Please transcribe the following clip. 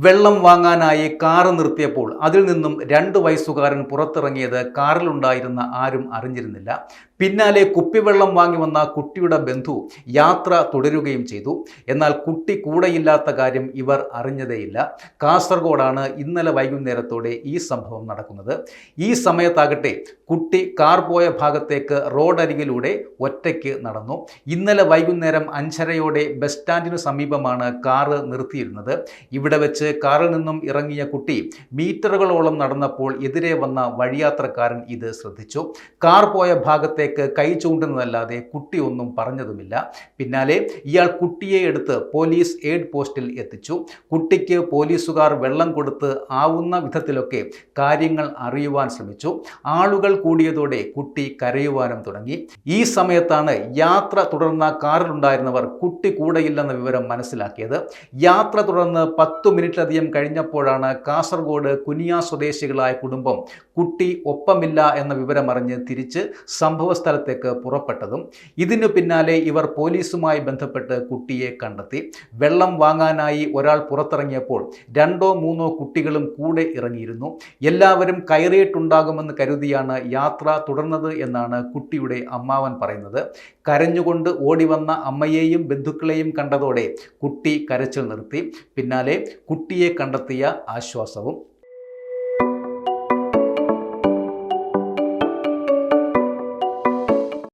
വെള്ളം വാങ്ങാനായി കാറ് നിർത്തിയപ്പോൾ അതിൽ നിന്നും 2 വയസ്സുകാരൻ പുറത്തിറങ്ങിയത് കാറിലുണ്ടായിരുന്ന ആരും അറിഞ്ഞിരുന്നില്ല. പിന്നാലെ കുപ്പിവെള്ളം വാങ്ങി വന്ന കുട്ടിയുടെ ബന്ധു യാത്ര തുടരുകയും ചെയ്തു. എന്നാൽ കുട്ടി കൂടെയില്ലാത്ത കാര്യം ഇവർ അറിഞ്ഞതേയില്ല. കാസർഗോഡാണ് ഇന്നലെ വൈകുന്നേരത്തോടെ ഈ സംഭവം നടക്കുന്നത്. ഈ സമയത്താകട്ടെ കുട്ടി കാർ പോയ ഭാഗത്തേക്ക് റോഡരികിലൂടെ ഒറ്റയ്ക്ക് നടന്നു. ഇന്നലെ വൈകുന്നേരം 5:30 ബസ് സ്റ്റാൻഡിനു സമീപമാണ് കാറ് നിർത്തിയിരുന്നത്. ഇവിടെ വെച്ച് കാറിൽ നിന്നും ഇറങ്ങിയ കുട്ടി മീറ്ററുകളോളം നടന്നപ്പോൾ എതിരെ വന്ന വഴിയാത്രക്കാരൻ ഇത് ശ്രദ്ധിച്ചു. കാർ പോയ ഭാഗത്തേക്ക് കൈ ചൂണ്ടുന്നതല്ലാതെ കുട്ടി ഒന്നും പറഞ്ഞതുമില്ല. പിന്നാലെ ഇയാൾ കുട്ടിയെ എടുത്ത് പോലീസ് എയ്ഡ് പോസ്റ്റിൽ എത്തിച്ചു. കുട്ടിക്ക് പോലീസുകാർ വെള്ളം കൊടുത്ത് ആവുന്ന വിധത്തിലൊക്കെ കാര്യങ്ങൾ അറിയുവാൻ ശ്രമിച്ചു. ആളുകൾ കൂടിയതോടെ കുട്ടി കരയുവാനും തുടങ്ങി. ഈ സമയത്താണ് യാത്ര തുടർന്ന കാറിലുണ്ടായിരുന്നവർ കുട്ടി കൂടെയില്ലെന്ന വിവരം മനസ്സിലാക്കിയത്. യാത്ര തുടർന്ന് 10 മിനിറ്റിലധികം കഴിഞ്ഞപ്പോഴാണ് കാസർഗോഡ് കുനിയ സ്വദേശികളായ കുടുംബം കുട്ടി ഒപ്പമില്ല എന്ന വിവരമറിഞ്ഞ് തിരിച്ച് സംഭവസ്ഥലത്തേക്ക് പുറപ്പെട്ടതും. ഇതിനു പിന്നാലെ ഇവർ പോലീസുമായി ബന്ധപ്പെട്ട് കുട്ടിയെ കണ്ടെത്തി. വെള്ളം വാങ്ങാനായി ഒരാൾ പുറത്തിറങ്ങിയപ്പോൾ 2-3 കുട്ടികളും കൂടെ ഇറങ്ങിയിരുന്നു. എല്ലാവരും കയറിയിട്ടുണ്ടാകുമെന്ന് കരുതിയാണ് യാത്ര തുടർന്നത് എന്നാണ് കുട്ടിയുടെ അമ്മാവൻ പറയുന്നത്. കരഞ്ഞുകൊണ്ട് ഓടിവന്ന അമ്മയെയും ബന്ധുക്കളെയും കണ്ടതോടെ കുട്ടി കരച്ചിൽ നിർത്തി. പിന്നാലെ കുട്ടിയെ കണ്ടെത്തിയ ആശ്വാസവും.